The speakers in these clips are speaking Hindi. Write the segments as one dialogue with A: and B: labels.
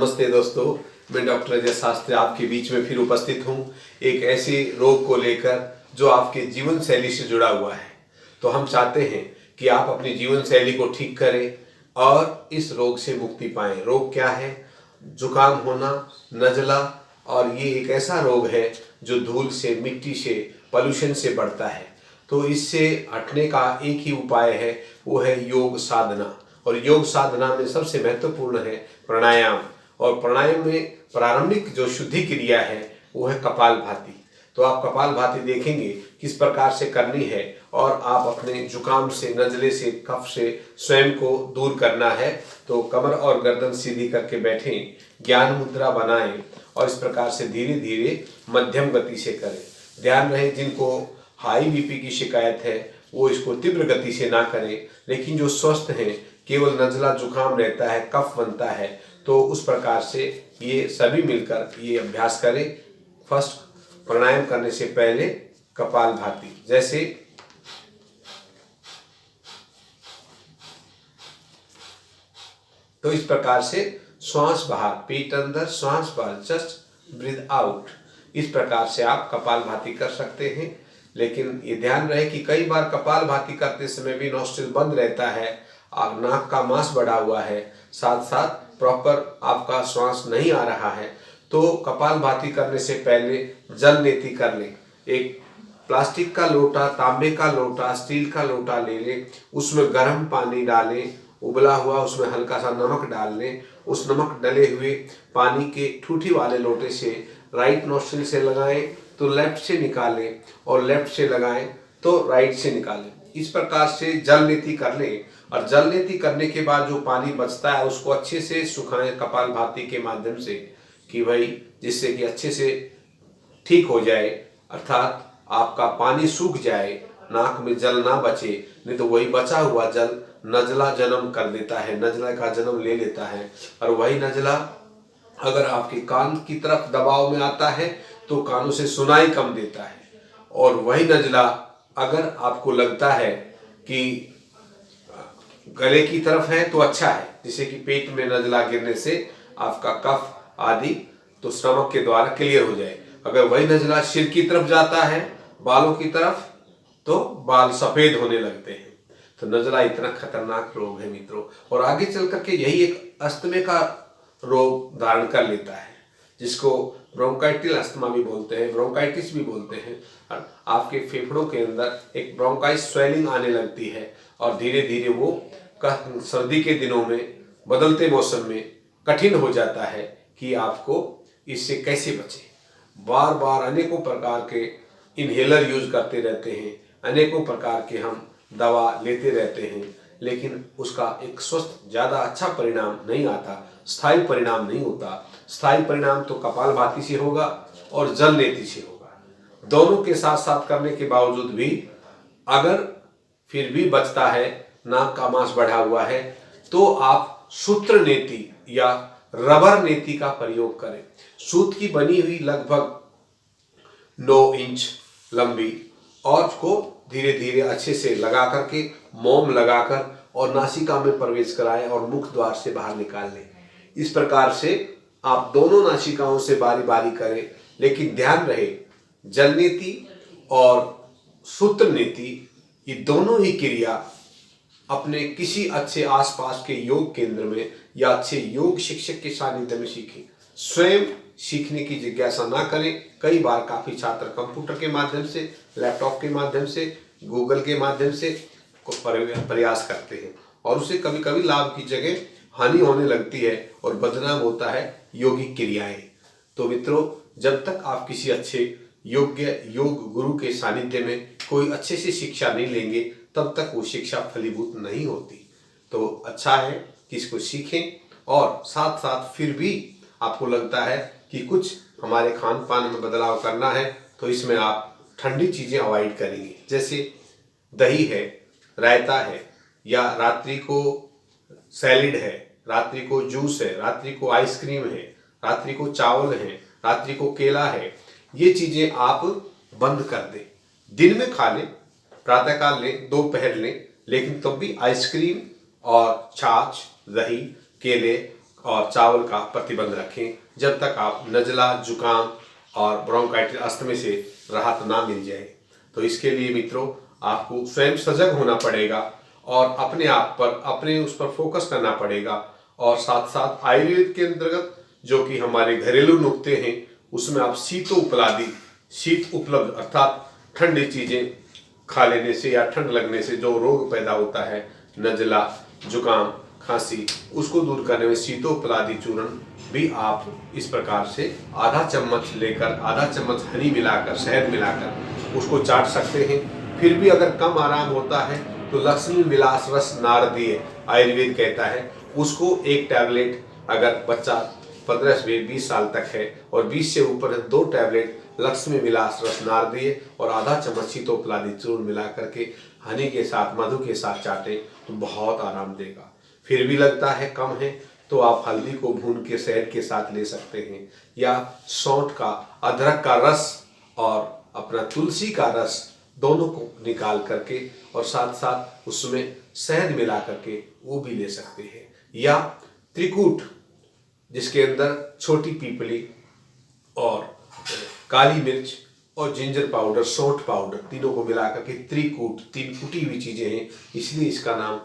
A: नमस्ते दोस्तों, मैं डॉक्टर अजय शास्त्री आपके बीच में फिर उपस्थित हूँ एक ऐसे रोग को लेकर जो आपके जीवन शैली से जुड़ा हुआ है। तो हम चाहते हैं कि आप अपनी जीवन शैली को ठीक करें और इस रोग से मुक्ति पाएं। रोग क्या है? जुकाम होना, नज़ला, और ये एक ऐसा रोग है जो धूल से, मिट्टी से, पॉल्यूशन से बढ़ता है। तो इससे हटने का एक ही उपाय है, वो है योग साधना। और योग साधना में सबसे महत्वपूर्ण है प्राणायाम। और प्राणायाम में प्रारंभिक जो शुद्धि क्रिया है वो है कपालभाति। तो आप कपालभाति देखेंगे किस प्रकार से करनी है, और आप अपने जुकाम से, नज़ले से, कफ से स्वयं को दूर करना है। तो कमर और गर्दन सीधी करके बैठें, ज्ञान मुद्रा बनाएं और इस प्रकार से धीरे धीरे मध्यम गति से करें। ध्यान रहे, जिनको हाई बीपी की शिकायत है वो इसको तीव्र गति से ना करें, लेकिन जो स्वस्थ हैं, केवल नज़ला जुकाम रहता है, कफ बनता है, तो उस प्रकार से ये सभी मिलकर ये अभ्यास करें। फर्स्ट, प्राणायाम करने से पहले कपालभाति, जैसे तो इस प्रकार से श्वास बाहर, पेट अंदर, श्वास बाहर, जस्ट ब्रीथ आउट। इस प्रकार से आप कपालभाति कर सकते हैं। लेकिन ये ध्यान रहे कि कई बार कपालभाति करते समय भी नॉस्ट्रिल बंद रहता है और नाक का मांस बढ़ा हुआ है, साथ साथ प्रॉपर आपका श्वास नहीं आ रहा है। तो कपालभाति करने से पहले जल नेति कर लें। एक प्लास्टिक का लोटा, तांबे का लोटा, स्टील का लोटा ले लें, उसमें गर्म पानी डालें, उबला हुआ, उसमें हल्का सा नमक डाल लें। उस नमक डले हुए पानी के ठूठी वाले लोटे से राइट नोस्ट्रिल से लगाएं तो लेफ्ट से निकालें, और लेफ्ट से लगाएं तो राइट से निकालें। इस प्रकार से जल नीति कर लें। और जल नीति करने के बाद जो पानी बचता है उसको अच्छे से सुखाएं कपालभाति के माध्यम से, कि भाई जिससे कि अच्छे से ठीक हो जाए, अर्थात आपका पानी सूख जाए, नाक में जल ना बचे। नहीं तो वही बचा हुआ जल नज़ला जन्म कर देता है, नज़ला का जन्म ले लेता है। और वही नज़ला अगर आपके कान की तरफ दबाव में आता है तो कानों से सुनाई कम देता है। और वही नज़ला अगर आपको लगता है कि गले की तरफ है तो अच्छा है, जिससे कि पेट में नज़ला गिरने से आपका कफ आदि तो स्टमक के द्वारा क्लियर हो जाए। अगर वही नज़ला सिर की तरफ जाता है, बालों की तरफ, तो बाल सफ़ेद होने लगते हैं। तो नज़ला इतना खतरनाक रोग है मित्रों, और आगे चल करके यही एक अस्थमे का रोग धारण कर लेता है, जिसको ब्रोंकाइटिल अस्थमा भी बोलते हैं, ब्रोंकाइटिस भी बोलते हैं। और आपके फेफड़ों के अंदर एक ब्रोंकाइस स्वेलिंग आने लगती है, और धीरे धीरे वो सर्दी के दिनों में, बदलते मौसम में कठिन हो जाता है कि आपको इससे कैसे बचें। बार बार अनेकों प्रकार के इन्हेलर यूज करते रहते हैं, अनेकों प्रकार के हम दवा लेते रहते हैं, लेकिन उसका एक स्वस्थ ज़्यादा अच्छा परिणाम नहीं आता, स्थायी परिणाम नहीं होता। स्थायी परिणाम तो कपालभाति से होगा और जल नीति से होगा। दोनों के साथ साथ करने के बावजूद भी अगर फिर भी बचता है, नाक का मांस बढ़ा हुआ है, तो आप सूत्र नीति या रबर नीति का प्रयोग करें। सूत की बनी हुई लगभग 9 इंच लंबी, और उसको धीरे धीरे अच्छे से लगा करके, मोम लगाकर, और नासिका में प्रवेश कराएं और मुख द्वार से बाहर निकाल लें। इस प्रकार से आप दोनों नासिकाओं से बारी बारी करें। लेकिन ध्यान रहे, जल नीति और सूत्र नीति, ये दोनों ही क्रिया अपने किसी अच्छे आसपास के योग केंद्र में या अच्छे योग शिक्षक के सानिध्य में सीखें। स्वयं सीखने की जिज्ञासा ना करें। कई बार काफ़ी छात्र कंप्यूटर के माध्यम से, लैपटॉप के माध्यम से, गूगल के माध्यम से प्रयास करते हैं, और उसे कभी कभी लाभ की जगह हानि होने लगती है और बदनाम होता है योगिक क्रियाएं। तो मित्रों, जब तक आप किसी अच्छे योग्य योग गुरु के सानिध्य में कोई अच्छे से शिक्षा नहीं लेंगे, तब तक वो शिक्षा फलीभूत नहीं होती। तो अच्छा है कि इसको सीखें। और साथ साथ फिर भी आपको लगता है कि कुछ हमारे खान पान में बदलाव करना है, तो इसमें आप ठंडी चीज़ें अवॉइड करेंगे, जैसे दही है, रायता है, या रात्रि को सैलिड है, रात्रि को जूस है, रात्रि को आइसक्रीम है, रात्रि को चावल है, रात्रि को केला है। ये चीज़ें आप बंद कर दें। दिन में खा लें, प्रातःकाल लें, दोपहर लें, लेकिन तब भी आइसक्रीम और छाछ, दही, केले और चावल का प्रतिबंध रखें जब तक आप नज़ला, जुकाम और ब्रोंकाइटिस, अस्थमे से राहत ना मिल जाए। तो इसके लिए मित्रों आपको स्वयं सजग होना पड़ेगा और अपने आप पर, अपने उस पर फोकस करना पड़ेगा। और साथ साथ आयुर्वेद के अंतर्गत जो कि हमारे घरेलू नुक्ते हैं उसमें आप शीतोपलादि, शीत उपलब्ध अर्थात ठंडी चीज़ें खा लेने से या ठंड लगने से जो रोग पैदा होता है, नज़ला, जुकाम, खांसी, उसको दूर करने में शीतोपलादि चूर्ण भी आप इस प्रकार से आधा चम्मच लेकर, आधा चम्मच हनी मिलाकर, शहद मिलाकर उसको चाट सकते हैं। फिर भी अगर कम आराम होता है तो लक्ष्मी विलास रस नारदीय आयुर्वेद कहता है, उसको एक टैबलेट, अगर बच्चा 15 से 20 साल तक है और 20 से ऊपर है, 2 टैबलेट लक्ष्मी विलास रस नारदीय और आधा चम्मच शीतोपलादि चूर्ण मिला करके हनी के साथ, मधु के साथ चाटें तो बहुत आराम देगा। फिर भी लगता है कम है तो आप हल्दी को भून के शहद के साथ ले सकते हैं, या सौंठ का, अदरक का रस और अपना तुलसी का रस दोनों को निकाल करके और साथ साथ उसमें शहद मिला करके वो भी ले सकते हैं। या त्रिकूट, जिसके अंदर छोटी पीपली और काली मिर्च और जिंजर पाउडर, सौंठ पाउडर, तीनों को मिला करके त्रिकूट, 3 कुटी हुई चीजें हैं इसलिए इसका नाम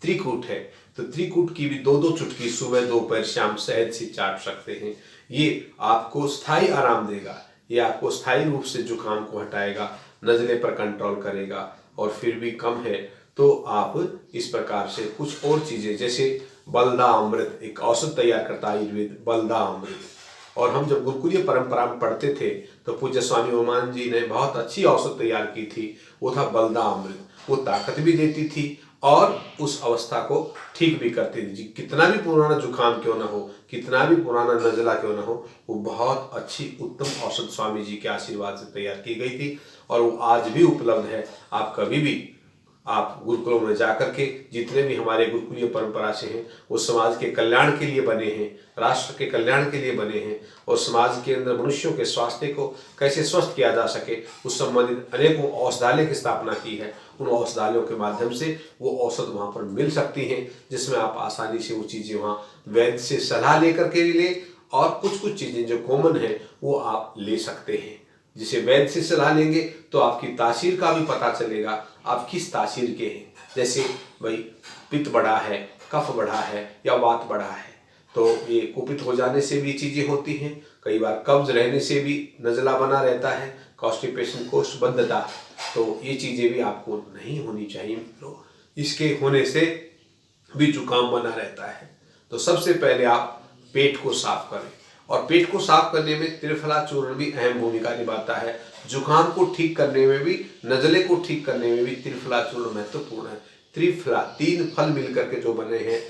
A: त्रिकूट है। तो त्रिकूट की भी 2-2 चुटकी सुबह, दोपहर, शाम शहद से चाट सकते हैं। ये आपको स्थायी आराम देगा, ये आपको स्थायी रूप से जुकाम को हटाएगा, नज़ले पर कंट्रोल करेगा। और फिर भी कम है तो आप इस प्रकार से कुछ और चीज़ें, जैसे बलदा अमृत, एक औषध तैयार करता है आयुर्वेद, बलदा अमृत। और हम जब गुरुकुलीय परंपरा में पढ़ते थे तो पूज्य स्वामी ओमान जी ने बहुत अच्छी औषध तैयार की थी, वो था बलदा अमृत। वो ताकत भी देती थी और उस अवस्था को ठीक भी करती थी जी। कितना भी पुराना जुकाम क्यों ना हो, कितना भी पुराना नज़ला क्यों ना हो, वो बहुत अच्छी उत्तम औषध स्वामी जी के आशीर्वाद से तैयार की गई थी और वो आज भी उपलब्ध है। आप कभी भी आप गुरुकुलों में जाकर के, जितने भी हमारे गुरुकुलीय परंपरा से हैं वो समाज के कल्याण के लिए बने हैं, राष्ट्र के कल्याण के लिए बने हैं और समाज के अंदर मनुष्यों के स्वास्थ्य को कैसे स्वस्थ किया जा सके उस संबंधित अनेकों औषधालय की स्थापना की है। उन औषधालयों के माध्यम से वो औषध वहाँ पर मिल सकती हैं, जिसमें आप आसानी से वो चीज़ें वहाँ वैद्य से सलाह लेकर के ले, और कुछ कुछ चीज़ें जो कॉमन है वो आप ले सकते हैं। जिसे वैद्य से सलाह लेंगे तो आपकी तासीर का भी पता चलेगा, आप किस तासीर के हैं। जैसे भाई पित्त बढ़ा है, कफ बढ़ा है या वात बढ़ा है, तो ये कुपित हो जाने से भी चीज़ें होती हैं। कई बार कब्ज रहने से भी नज़ला बना रहता है, कॉन्स्टिपेशन, कोष्ठबद्धता, तो ये चीज़ें भी आपको नहीं होनी चाहिए मित्रों। इसके होने से भी जुकाम बना रहता है। तो सबसे पहले आप पेट को साफ करें, और पेट को साफ करने में त्रिफला चूर्ण भी अहम भूमिका निभाता है। जुकाम को ठीक करने में भी, नज़ले को ठीक करने में भी त्रिफला चूर्ण महत्वपूर्ण है। त्रिफला, 3 फल मिलकर के जो बने हैं,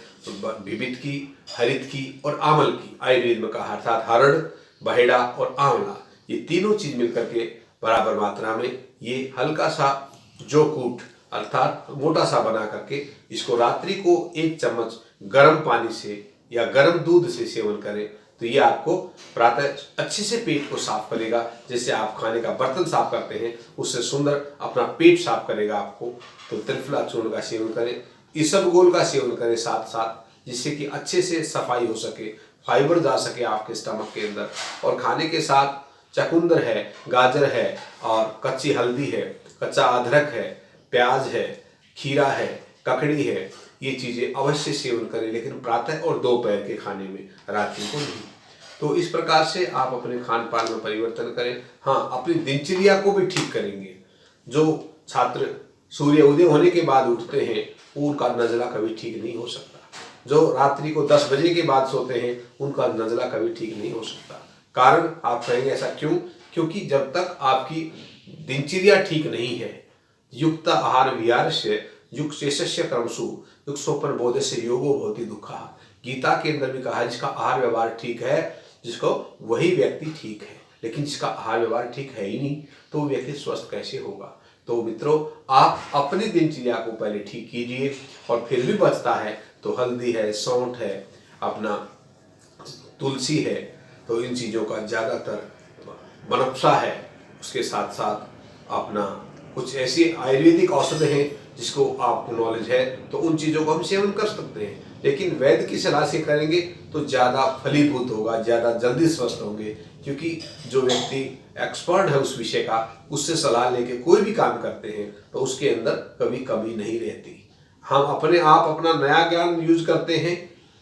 A: विविध की, हरित की और आमल की, आयुर्वेद में कहा, अर्थात हरड़, बहेड़ा और आंवला, ये तीनों चीज मिलकर के बराबर मात्रा में ये हल्का सा जो कूट अर्थात मोटा सा बना करके इसको रात्रि को 1 चम्मच गर्म पानी से या गर्म दूध से सेवन करें तो ये आपको प्रातः अच्छे से पेट को साफ करेगा। जैसे आप खाने का बर्तन साफ करते हैं उससे सुंदर अपना पेट साफ करेगा आपको। तो त्रिफला चूर्ण का सेवन करें, इसबगोल का सेवन करें साथ साथ, जिससे कि अच्छे से सफाई हो सके, फाइबर जा सके आपके स्टमक के अंदर। और खाने के साथ चकुंदर है, गाजर है और कच्ची हल्दी है, कच्चा अदरक है, प्याज है, खीरा है, ककड़ी है, ये चीज़ें अवश्य सेवन करें, लेकिन प्रातः और दोपहर के खाने में, रात्रि को नहीं। तो इस प्रकार से आप अपने खान पान में परिवर्तन करें। हाँ, अपनी दिनचर्या को भी ठीक करेंगे। जो छात्र सूर्य उदय होने के बाद उठते हैं उनका नज़ला कभी ठीक नहीं हो सकता। जो रात्रि को 10 बजे के बाद सोते हैं उनका नज़ला कभी ठीक नहीं हो सकता। कारण आप कहेंगे ऐसा क्यों? क्योंकि जब तक आपकी दिनचर्या ठीक नहीं है, युक्त आहार विहारस्य युक्तेशस्य कर्मसु युक्तोपन बोधस्य योगो भवति दुःखः। गीता के अंदर भी कहा है जिसका आहार व्यवहार ठीक है, जिसको वही व्यक्ति ठीक है, लेकिन जिसका आहार व्यवहार ठीक है ही नहीं तो वो व्यक्ति स्वस्थ कैसे होगा। तो मित्रों, आप अपनी दिनचर्या को पहले ठीक कीजिए, और फिर भी बचता है तो हल्दी है, सौंठ है, अपना तुलसी है, तो इन चीज़ों का ज़्यादातर बनफशा है, उसके साथ साथ अपना कुछ ऐसी आयुर्वेदिक औषधि हैं जिसको आपको नॉलेज है तो उन चीज़ों को हम सेवन कर सकते हैं, लेकिन वैद्य की सलाह से करेंगे तो ज़्यादा फलीभूत होगा, ज़्यादा जल्दी स्वस्थ होंगे, क्योंकि जो व्यक्ति एक्सपर्ट है उस विषय का, उससे सलाह लेके कोई भी काम करते हैं तो उसके अंदर कभी कमी नहीं रहती। हम अपने आप अपना नया ज्ञान यूज करते हैं,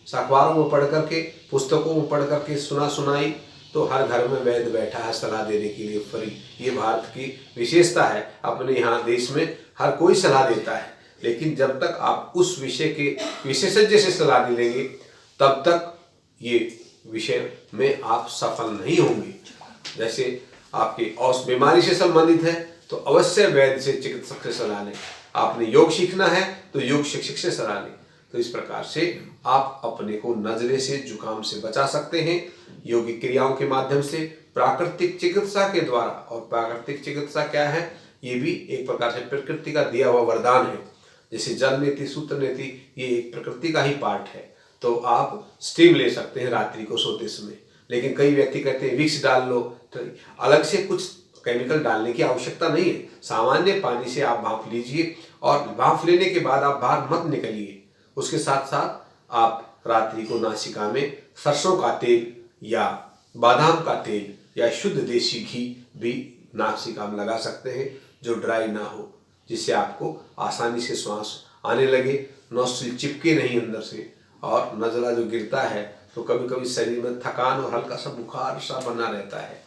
A: अखबारों में पढ़ करके, पुस्तकों में पढ़ करके, सुना सुनाई, तो हर घर में वैद्य बैठा है सलाह देने के लिए फ्री। ये भारत की विशेषता है। अपने यहाँ देश में हर कोई सलाह देता है, लेकिन जब तक आप उस विषय के विशेषज्ञ से सलाह नहीं लेंगे तब तक ये विषय में आप सफल नहीं होंगे। जैसे आपकी बीमारी से संबंधित है तो अवश्य वैद्य से, चिकित्सक से सलाह लें। आपने योग सीखना है तो योग शिक्षक से सलाह लें। तो इस प्रकार से आप अपने को नजले से, जुकाम से बचा सकते हैं योगिक क्रियाओं के माध्यम से, प्राकृतिक चिकित्सा के द्वारा। और प्राकृतिक चिकित्सा क्या है? ये भी एक प्रकार से प्रकृति का दिया हुआ वरदान है। जैसे जल नीति, सूत्र नीति, ये एक प्रकृति का ही पार्ट है। तो आप स्टीम ले सकते हैं रात्रि को सोते समय, लेकिन कई व्यक्ति कहते हैं विक्स डाल लो, तो अलग से कुछ केमिकल डालने की आवश्यकता नहीं है। सामान्य पानी से आप भाप लीजिए और भाप लेने के बाद आप बाहर मत निकलिए। उसके साथ साथ आप रात्रि को नासिका में सरसों का तेल या बादाम का तेल या शुद्ध देसी घी भी नासिका में लगा सकते हैं, जो ड्राई ना हो, जिससे आपको आसानी से श्वास आने लगे, नोस्ट्रिल चिपके नहीं अंदर से। और नज़ला जो गिरता है तो कभी कभी शरीर में थकान और हल्का सा बुखार सा बना रहता है,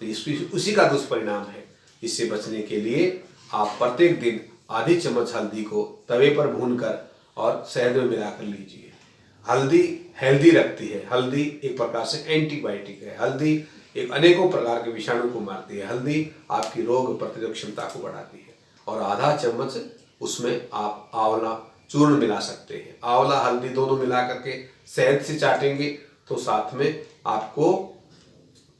A: तो इसकी उसी का दुष्परिणाम है। इससे बचने के लिए आप प्रत्येक दिन आधी चम्मच हल्दी को तवे पर भूनकर और शहद में मिलाकर लीजिए। हल्दी हेल्दी रखती है। हल्दी एक प्रकार से एंटीबायोटिक है। हल्दी एक अनेकों प्रकार के विषाणु को मारती है। हल्दी आपकी रोग प्रतिरोधक क्षमता को बढ़ाती है। और आधा चम्मच उसमें आप आंवला चूर्ण मिला सकते हैं। आंवला हल्दी दोनों मिला करके शहद से चाटेंगे तो साथ में आपको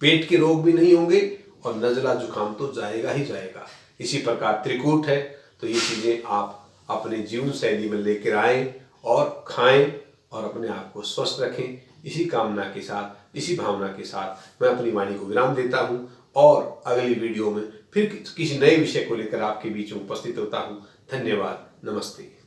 A: पेट के रोग भी नहीं होंगे और नज़ला जुकाम तो जाएगा ही जाएगा। इसी प्रकार त्रिकूट है, तो ये चीज़ें आप अपने जीवन शैली में लेकर आएं और खाएं और अपने आप को स्वस्थ रखें। इसी कामना के साथ, इसी भावना के साथ मैं अपनी वाणी को विराम देता हूं और अगली वीडियो में फिर किसी नए विषय को लेकर आपके बीच में उपस्थित होता हूं। धन्यवाद। नमस्ते।